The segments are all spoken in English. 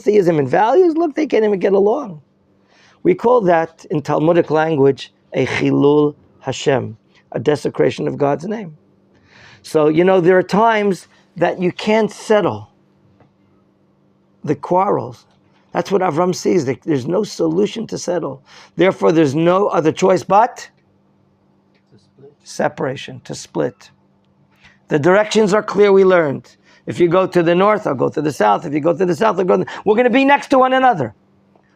theism and values, look, they can't even get along. We call that, in Talmudic language, a chilul Hashem, a desecration of God's name. So, there are times that you can't settle the quarrels. That's what Avram sees. There's no solution to settle. Therefore, there's no other choice but separation, to split. The directions are clear, we learned. If you go to the north, I'll go to the south. If you go to the south, we're going to be next to one another.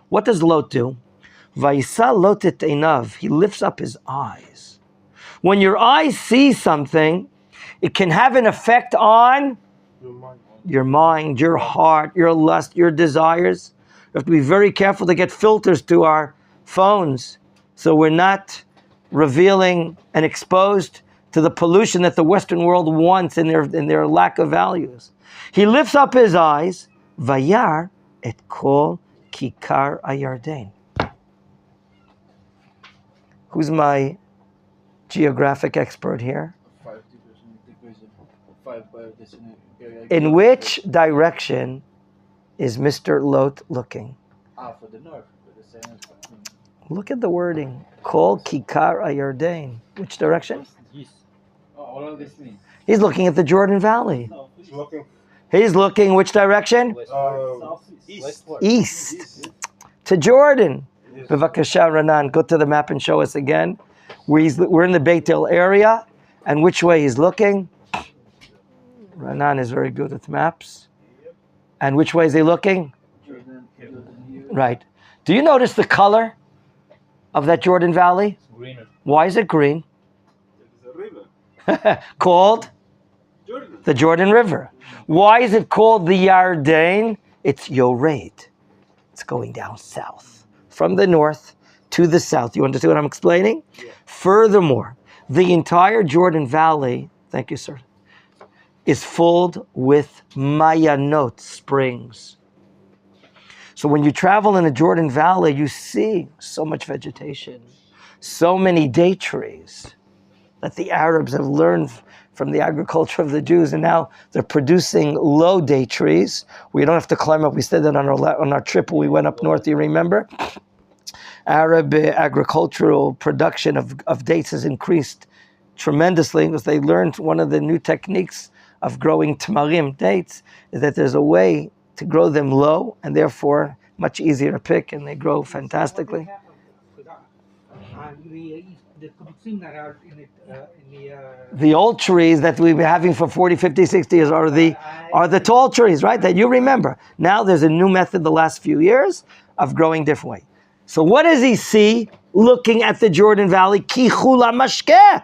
What does Lot do? Vayisa Lot et einav. He lifts up his eyes. When your eyes see something, it can have an effect on your mind, your heart, your lust, your desires. We have to be very careful to get filters to our phones so we're not revealing and exposed to the pollution that the Western world wants in their lack of values. He lifts up his eyes, Vayar et kol kikar ayarden. Who's my geographic expert here? In which direction is Mr. Lot looking? For the north. Look at the wording. Kol kikar ayarden. Which direction? East. What does this mean? He's looking at the Jordan Valley. He's looking which direction? East. To Jordan. B'vakasha Ranan, go to the map and show us again. We're in the Beit El area, and which way he's looking? Ranan is very good at maps. And which way is he looking? Right. Do you notice the color of that Jordan Valley? Greener. Why is it green? It's a river. Called Jordan. the Jordan River. Why is it called the Yarden? It's Yored. It's going down south. From the north to the south. You understand what I'm explaining? Yeah. Furthermore, the entire Jordan Valley, thank you, sir, is filled with mayanot, springs. So when you travel in the Jordan Valley, you see so much vegetation, so many date trees that the Arabs have learned from the agriculture of the Jews, and now they're producing low date trees. We don't have to climb up. We said that on our trip when we went up north, you remember? Arab agricultural production of dates has increased tremendously because they learned one of the new techniques of growing tamarim, dates, is that there's a way to grow them low and therefore much easier to pick, and they grow fantastically. The old trees that we've been having for 40, 50, 60 years are the tall trees, right? That you remember. Now there's a new method the last few years of growing different way. So what does he see looking at the Jordan Valley? Ki chula mashkeh.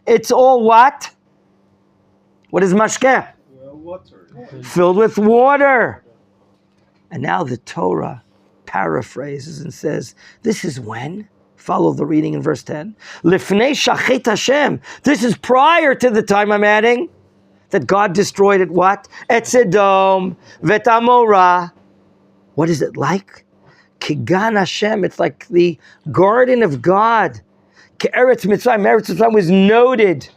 It's all what? What is mashkeh? Water. Filled with water. And now the Torah paraphrases and says, this is when? Follow the reading in verse 10. Lifnei shachet Hashem. This is prior to the time I'm adding that God destroyed it. What? Et Sedom, Vet Amorah. What is it like? Kigan Hashem. It's like the garden of God. Ke'eretz Mitzrayim. Eretz Mitzrayim was noted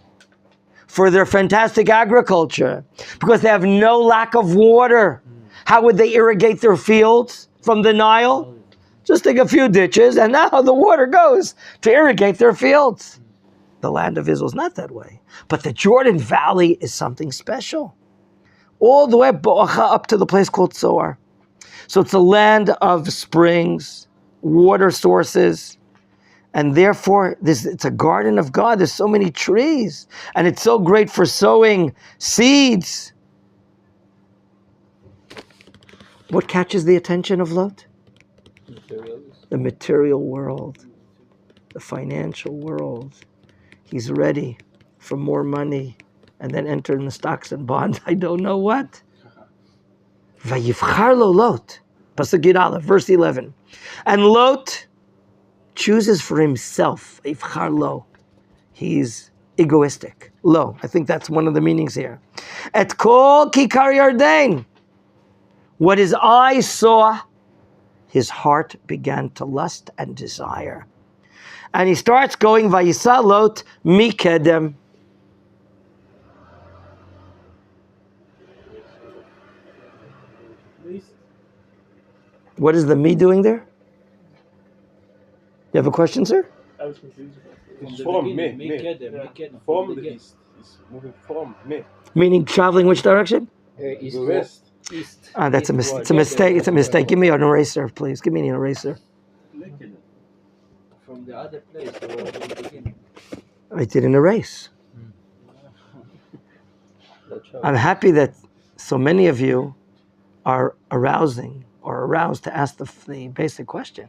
for their fantastic agriculture because they have no lack of water. How would they irrigate their fields from the Nile? Just dig a few ditches, and now the water goes to irrigate their fields. The land of Israel is not that way. But the Jordan Valley is something special. All the way up to the place called Zoar. So it's a land of springs, water sources, and therefore it's a garden of God. There's so many trees, and it's so great for sowing seeds. What catches the attention of Lot? The material world, the financial world. He's ready for more money and then enter in the stocks and bonds. I don't know what. Vayivchar lo Lot, Pasuk Yud Aleph, verse 11. And Lot chooses for himself. Vayivchar lo. He's egoistic. Lo. I think that's one of the meanings here. Et kol kikar Yarden. What his eyes saw, his heart began to lust and desire. And he starts going, Vayisa Lot mikedem. What is the me doing there? You have a question, sir? I was confused. From the From beginning, me. Menachem, From the east. It's moving from me. Meaning traveling which direction? The west. East. That's a mistake. It's a mistake. It's a mistake. Give me an eraser, please. Give me an eraser. From the other place, or from the beginning. I didn't erase. I'm happy that so many of you are aroused to ask the basic question.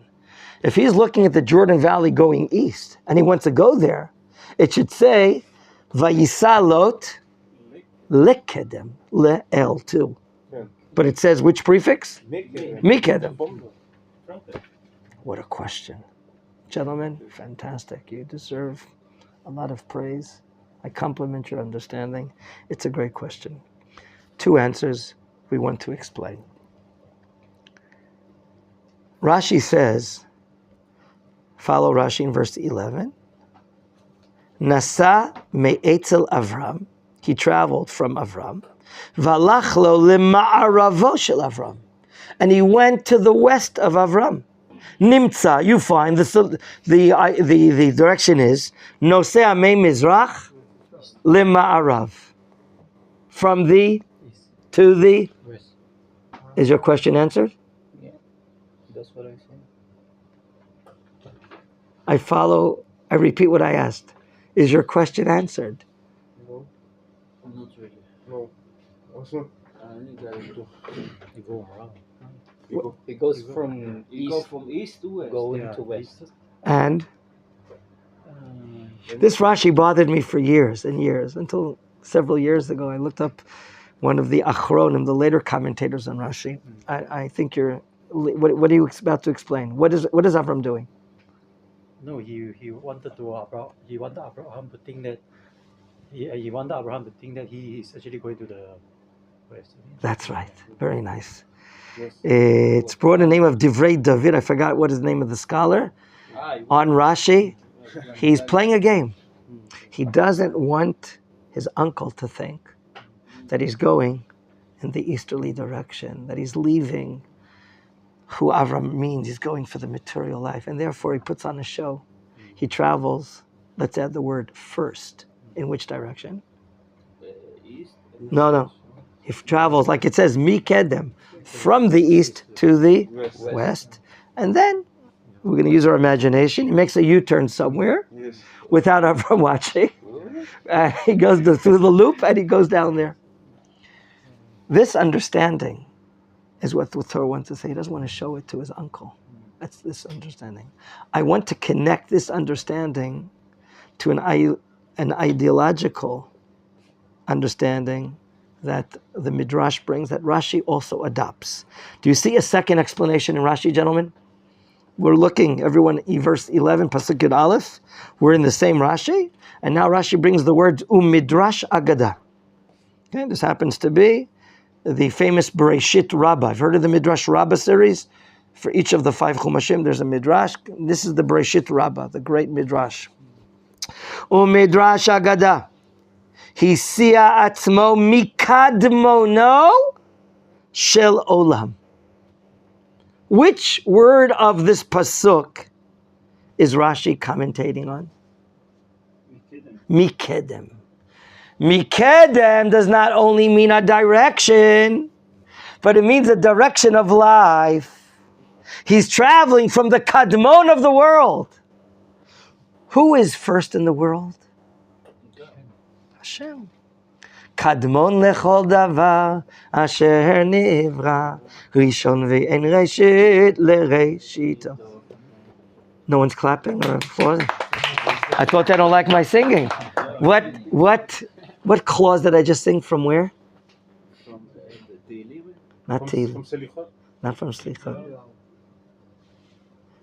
If he's looking at the Jordan Valley going east and he wants to go there, it should say Vayisalot Lekedem Le'el too. But it says which prefix? Mikedem. What a question. Gentlemen, fantastic. You deserve a lot of praise. I compliment your understanding. It's a great question. 2 answers we want to explain. Rashi says, follow Rashi in verse 11. Nasa me'etzel Avram. He traveled from Avram. Valach lo lema'aravo shel Avram. And he went to the west of Avram. Nimtza, you find the direction is Nosea me mizrach lema'arav. From the to the. Is your question answered? Yeah, that's what I said. I repeat what I asked. Is your question answered? No, not really. No. Also, You go around. It goes from You go east from east to west. going to west. And this Rashi bothered me for years and years, until several years ago I looked up one of the Achronim, the later commentators on Rashi. I think what are you about to explain? What is Avram doing? No, he wanted Abraham to think that he wanted Abraham to think that he is actually going to the west. That's right. Very nice. yes. It's brought the name of Divrei David. I forgot what is the name of the scholar. On Rashi, he's playing a game. He doesn't want his uncle to think that he's going in the easterly direction, that he's leaving who Avram means. He's going for the material life. And therefore he puts on a show. He travels, let's add the word first. In which direction? East. No. He travels, like it says, Mikedem, from the east to the west. And then we're going to use our imagination. He makes a U-turn somewhere Yes. without Avram watching. He goes through the loop and he goes down there. This understanding is what the Torah wants to say. He doesn't want to show it to his uncle. That's this understanding. I want to connect this understanding to an ideological understanding that the Midrash brings, that Rashi also adopts. Do you see a second explanation in Rashi, gentlemen? We're looking, everyone, verse 11, Pasuk Yud Aleph. We're in the same Rashi, and now Rashi brings the words Midrash Agada. Okay, this happens to be the famous Bereshit Rabbah. I've heard of the Midrash Rabbah series. For each of the 5 Chumashim, there's a Midrash. This is the Bereshit Rabbah, the great Midrash. Midrash Agada. Hisia atzmo mikadmono shel olam. Which word of this pasuk is Rashi commentating on? Mikedem. Mikedem does not only mean a direction, but it means a direction of life. He's traveling from the kadmon of the world. Who is first in the world? Hashem. Kadmon lechol davar asher nivra rishon ve'en reshit lereshito. No one's clapping or applauding. I thought they don't like my singing. What clause did I just sing from where? From the Levi. Not From Tehillim. Selichot. Not from Slicha.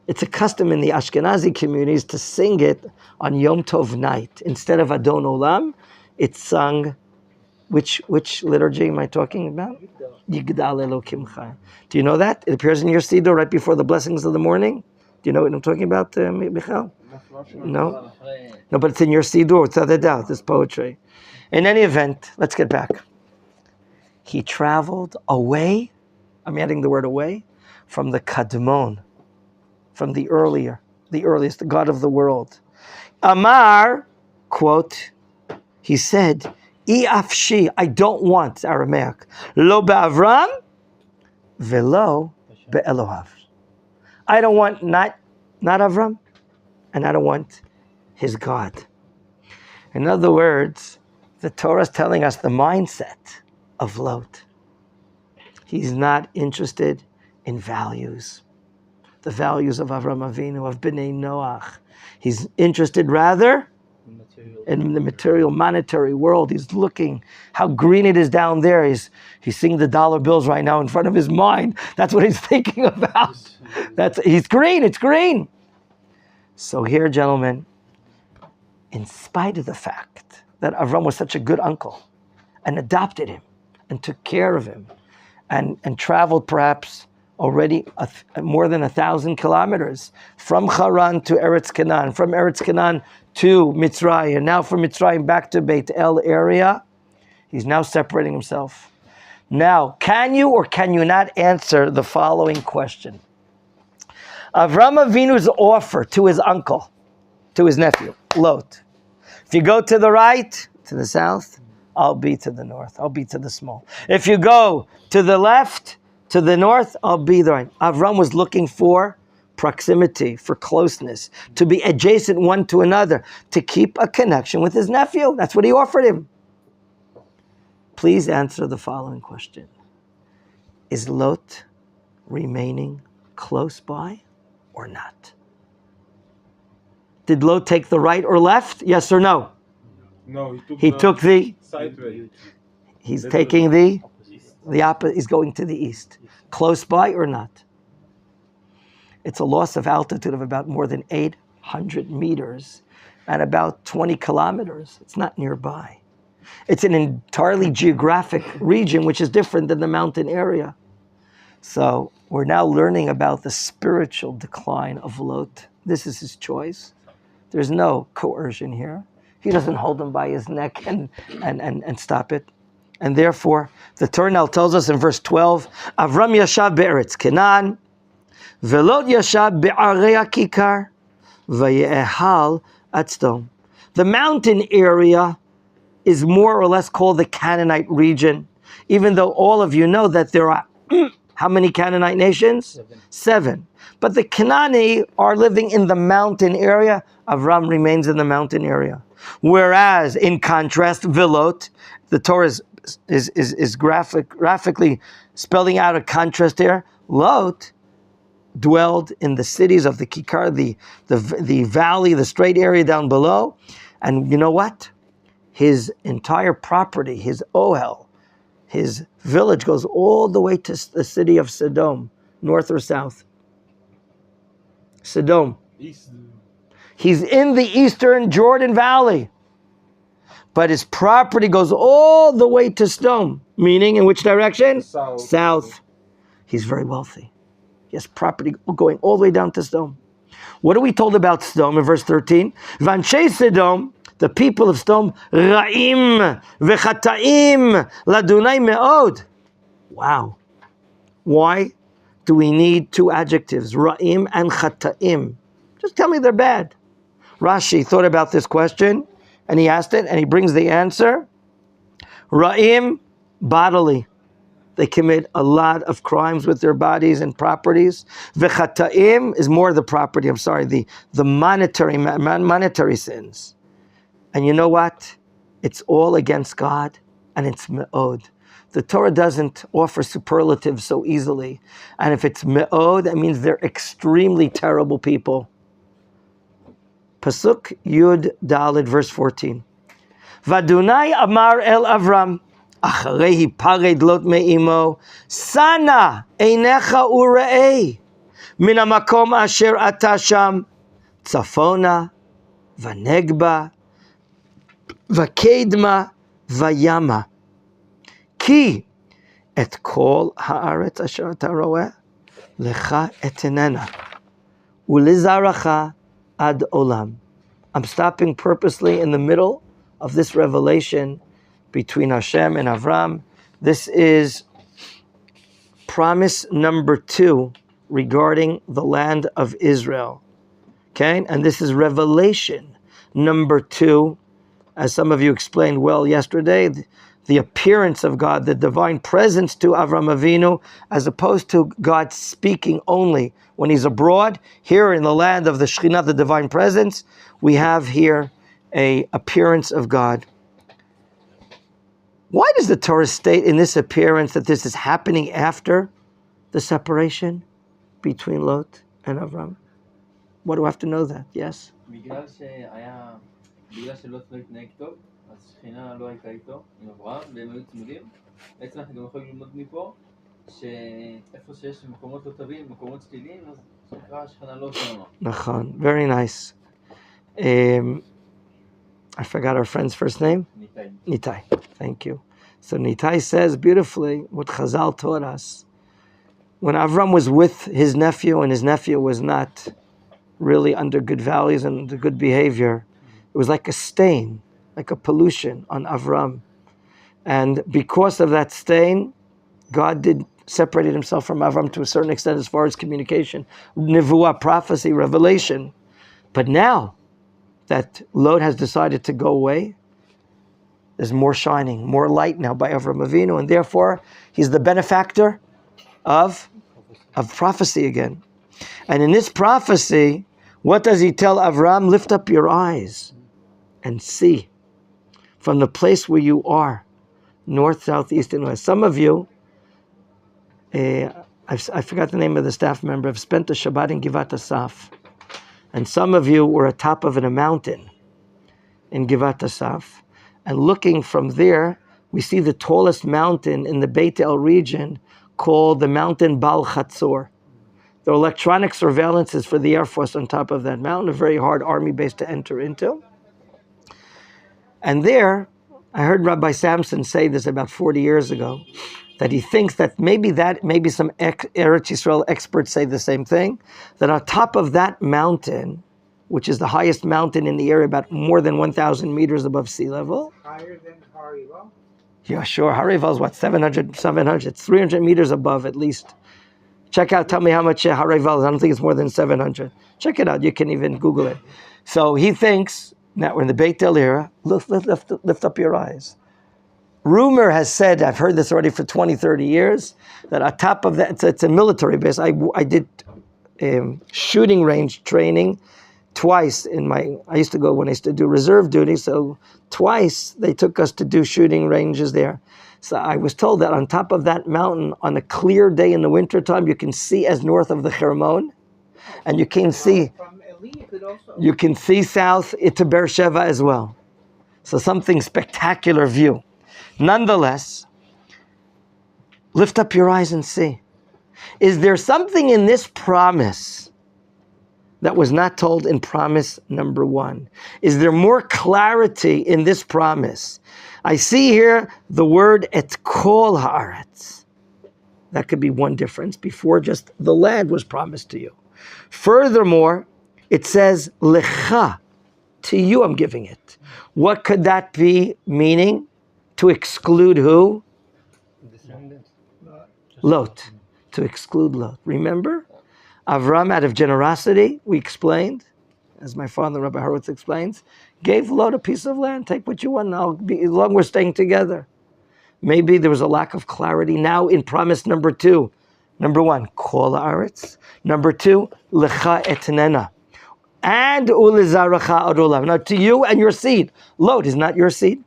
It's a custom in the Ashkenazi communities to sing it on Yom Tov night. Instead of Adon Olam, it's sung, which liturgy am I talking about? Yigdal Elokim Chai. Do you know that? It appears in your Siddur right before the blessings of the morning. Do you know what I'm talking about, Michal? No? No, but it's in your Siddur, without a doubt, this poetry. In any event, let's get back. He traveled away, I'm adding the word away, from the Kadmon, from the earliest, the God of the world. Amar, quote, he said, I afshi, I don't want, Aramaic, lo be'Avram, velo be'Elohav. I don't want not Avram, and I don't want his God. In other words, the Torah is telling us the mindset of Lot. He's not interested in values, the values of Avram Avinu, of Bnei Noach. He's interested rather in the material, monetary world. He's looking how green it is down there. He's seeing the dollar bills right now in front of his mind. That's what he's thinking about. He's green, it's green. So here, gentlemen, in spite of the fact that Avram was such a good uncle and adopted him and took care of him and traveled perhaps already more than 1,000 kilometers from Haran to Eretz Canaan, from Eretz Canaan to Mitzrayim, and now from Mitzrayim back to Beit El area, he's now separating himself. Now, can you or can you not answer the following question? Avram Avinu's offer to his uncle, to his nephew, Lot. If you go to the right, to the south, I'll be to the north. I'll be to the small. If you go to the left, to the north, I'll be the right. Avram was looking for proximity, for closeness, to be adjacent one to another, to keep a connection with his nephew. That's what he offered him. Please answer the following question. Is Lot remaining close by or not? Did Lot take the right or left? Yes or no? No, He took the sideways. He's taking the opposite. He's going to the east. Close by or not? It's a loss of altitude of about more than 800 meters and about 20 kilometers. It's not nearby. It's an entirely geographic region which is different than the mountain area. So we're now learning about the spiritual decline of Lot. This is his choice. There's no coercion here. He doesn't hold him by his neck and stop it. And therefore, the Torah now tells us in verse 12, Avram yashav be'eretz Canaan, velot yashav be'arei hakikar, vayehal atztom. The mountain area is more or less called the Canaanite region, even though all of you know that there are how many Canaanite nations? 7. But the Canaani are living in the mountain area. Avram remains in the mountain area. Whereas, in contrast, Vilot, the Torah is graphically spelling out a contrast here. Lot dwelled in the cities of the Kikar, the valley, the straight area down below. And you know what? His entire property, his ohel, his village goes all the way to the city of Sodom, north or south. Sodom. East. He's in the eastern Jordan Valley. But his property goes all the way to Sodom, meaning in which direction? South. South. He's very wealthy. He has property going all the way down to Sodom. What are we told about Sodom in verse 13? Vanshei Sodom, the people of Sodom, ra'im v'chataim ladunai me'od. Wow. Why do we need 2 adjectives, ra'im and chataim? Just tell me they're bad. Rashi thought about this question, and he asked it, and he brings the answer. Ra'im, bodily. They commit a lot of crimes with their bodies and properties. V'chataim is more the property, the monetary sins. And you know what? It's all against God, and it's me'od. The Torah doesn't offer superlatives so easily. And if it's me'od, that means they're extremely terrible people. Pasuk Yud Daled, verse 14. Vadunai amar el Avram, acharei hipared Lot me'imo, sana einecha ure'ei, min hamakom asher ata sham, tzafona, vanegba, vakedma, vayama. Ki et kol haaretz asher ata roeh, lecha etenena, ulizaracha ad olam. I'm stopping purposely in the middle of this revelation between Hashem and Avram. This is promise number 2 regarding the land of Israel. Okay, and this is revelation number 2, as some of you explained well yesterday, the appearance of God, the divine presence to Avram Avinu, as opposed to God speaking only when he's abroad. Here in the land of the Shekhinah, the divine presence, we have here a appearance of God. Why does the Torah state in this appearance that this is happening after the separation between Lot and Avram? What do I have to know that? Yes? בגלל שלוט לא התנהג טוב, אז שכינה לא הייתה איתו, עם אברהם, והם היו צמודים. בעצם אנחנו גם יכולים ללמוד מפה, שאיפה שיש מקומות לא טובים, מקומות שליליים, אז שנקרא שכינה לא שמה. נכון, very nice. I forgot our friend's first name? Nitai. Thank you. So Nitai says beautifully what Chazal taught us. When Avram was with his nephew and his nephew was not really under good values and under good behavior, it was like a stain, like a pollution on Avram. And because of that stain, God separated himself from Avram to a certain extent as far as communication, Nevuah, prophecy, revelation. But now that Lot has decided to go away, there's more shining, more light now by Avram Avinu, and therefore he's the benefactor of prophecy again. And in this prophecy, what does he tell Avram? Lift up your eyes and see from the place where you are, north, south, east, and west. Some of you, I forgot the name of the staff member, have spent a Shabbat in Givat Asaf. And some of you were atop of a mountain in Givat Asaf. And looking from there, we see the tallest mountain in the Beit El region called the mountain Bal Chatzor. There are electronic surveillances for the Air Force on top of that mountain, a very hard army base to enter into. And there, I heard Rabbi Samson say this about 40 years ago, that he thinks that maybe some Eretz Yisrael experts say the same thing, that on top of that mountain, which is the highest mountain in the area, about more than 1,000 meters above sea level. Higher than Harival? Yeah, sure. Harival is what, 700, it's 300 meters above at least. Check out, tell me how much Harival is. I don't think it's more than 700. Check it out, you can even Google it. So he thinks, now we're in the Beit El era, lift up your eyes. Rumor has said, I've heard this already for 20, 30 years, that on top of that, it's a military base. I did shooting range training twice I used to go when I used to do reserve duty, so twice they took us to do shooting ranges there. So I was told that on top of that mountain, on a clear day in the wintertime, you can see as north of the Hermon, and you can see south to Beersheba as well. So something spectacular view. Nonetheless, lift up your eyes and see. Is there something in this promise that was not told in promise number 1? Is there more clarity in this promise? I see here the word et kol haaretz. That could be one difference. Before, just the land was promised to you. Furthermore, it says Lecha, to you I'm giving it. What could that be meaning? To exclude who? Lot. To exclude Lot. Remember? Avram, out of generosity, we explained, as my father, Rabbi Horowitz, explains, gave Lot a piece of land. Take what you want, as long as we're staying together. Maybe there was a lack of clarity now in promise number 2. Number 1, kol haaretz. Number 2, lecha etnena. And ulizaracha adulam. Now to you and your seed. Lot is not your seed.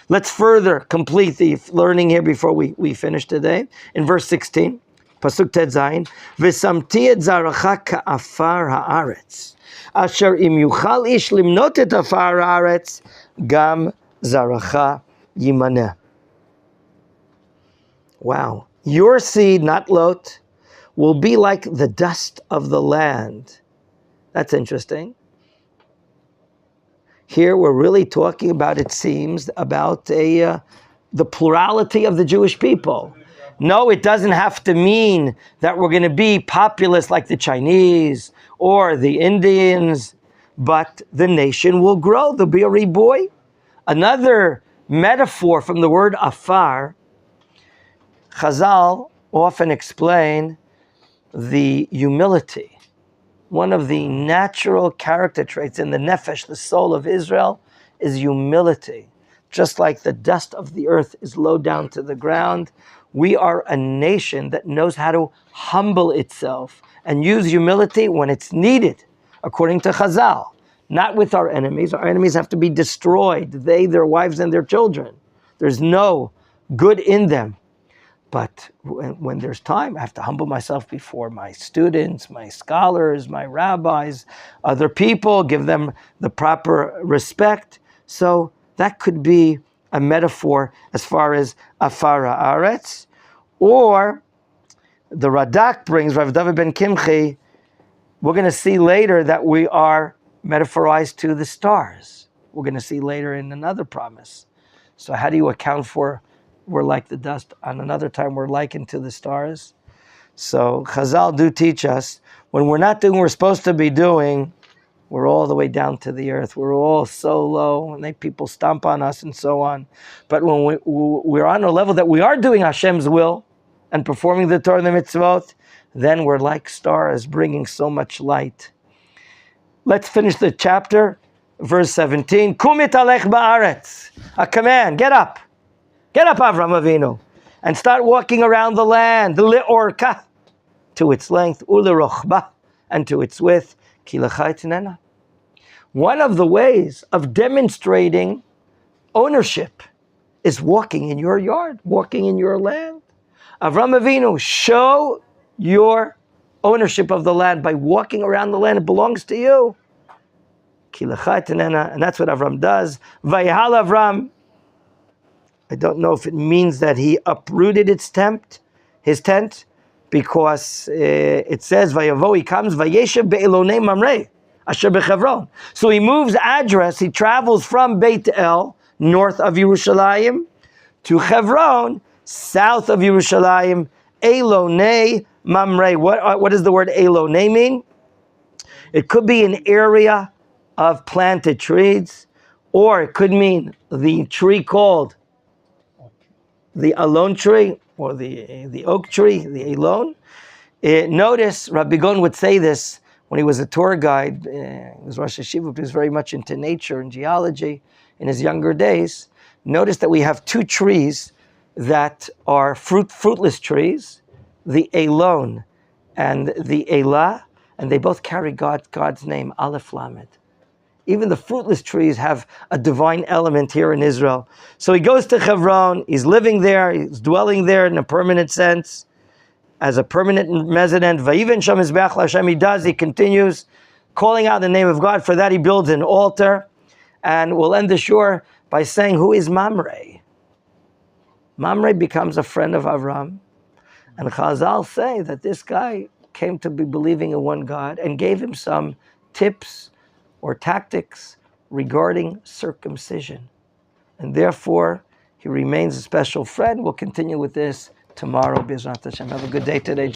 Let's further complete the learning here before we finish today. In verse 16, Pasuk Tet Zayin, V'samti et zaracha ka'afar haaretz, asher im yuchal ish limnot et afar haaretz, gam zaracha yimaneh. Wow. Your seed, not Lot, will be like the dust of the land. That's interesting. Here we're really talking about, it seems, about the plurality of the Jewish people. No, it doesn't have to mean that we're going to be populous like the Chinese or the Indians, but the nation will grow. There'll be a riboy. Another metaphor from the word afar, Chazal often explain the humility. One of the natural character traits in the nefesh, the soul of Israel, is humility. Just like the dust of the earth is low down to the ground, we are a nation that knows how to humble itself and use humility when it's needed, according to Chazal. Not with our enemies. Our enemies have to be destroyed, they, their wives, and their children. There's no good in them. But when there's time, I have to humble myself before my students, my scholars, my rabbis, other people, give them the proper respect. So that could be a metaphor as far as Afara Aretz. Or the Radak brings, Rav David ben Kimchi, we're going to see later that we are metaphorized to the stars. We're going to see later in another promise. So how do you account for we're like the dust? On another time, we're likened to the stars. So Chazal do teach us, when we're not doing what we're supposed to be doing, we're all the way down to the earth. We're all so low, and people stomp on us and so on. But when we're on a level that we are doing Hashem's will and performing the Torah and the mitzvot, then we're like stars, bringing so much light. Let's finish the chapter, verse 17. Kumit alech ba'aretz. A command, get up. Get up, Avram Avinu, and start walking around the land, the le'orka, to its length, ulerochba, and to its width, ki lecha etnena. One of the ways of demonstrating ownership is walking in your yard, walking in your land. Avram Avinu, show your ownership of the land by walking around the land. It belongs to you. Ki lecha etnena, and that's what Avram does. Vayihal Avram. I don't know if it means that he uprooted his tent, because it says, Vayavo, he comes, Vayeshev be'elonei mamrei, asher bechevron. So he moves address, he travels from Beit El, north of Yerushalayim, to Hebron, south of Yerushalayim, elonei mamrei. What does the word elonei mean? It could be an area of planted trees, or it could mean the tree called the alon tree, or the oak tree, the alon. Notice, Rabbi Gon would say this when he was a tour guide. He was Rosh Hashiva, but he was very much into nature and geology in his younger days. Notice that we have two trees that are fruitless trees, the alon and the elah, and they both carry God's name, Aleph Lamed. Even the fruitless trees have a divine element here in Israel. So he goes to Hebron, he's living there, he's dwelling there in a permanent sense, as a permanent resident. Vayiven sham mizbeach l'Hashem, he continues calling out the name of God. For that he builds an altar. And we'll end the shur by saying, who is Mamre? Mamre becomes a friend of Avram. And Chazal say that this guy came to be believing in one God and gave him some tips or tactics regarding circumcision. And therefore, he remains a special friend. We'll continue with this tomorrow. B'ezrat Hashem. Have a good day today.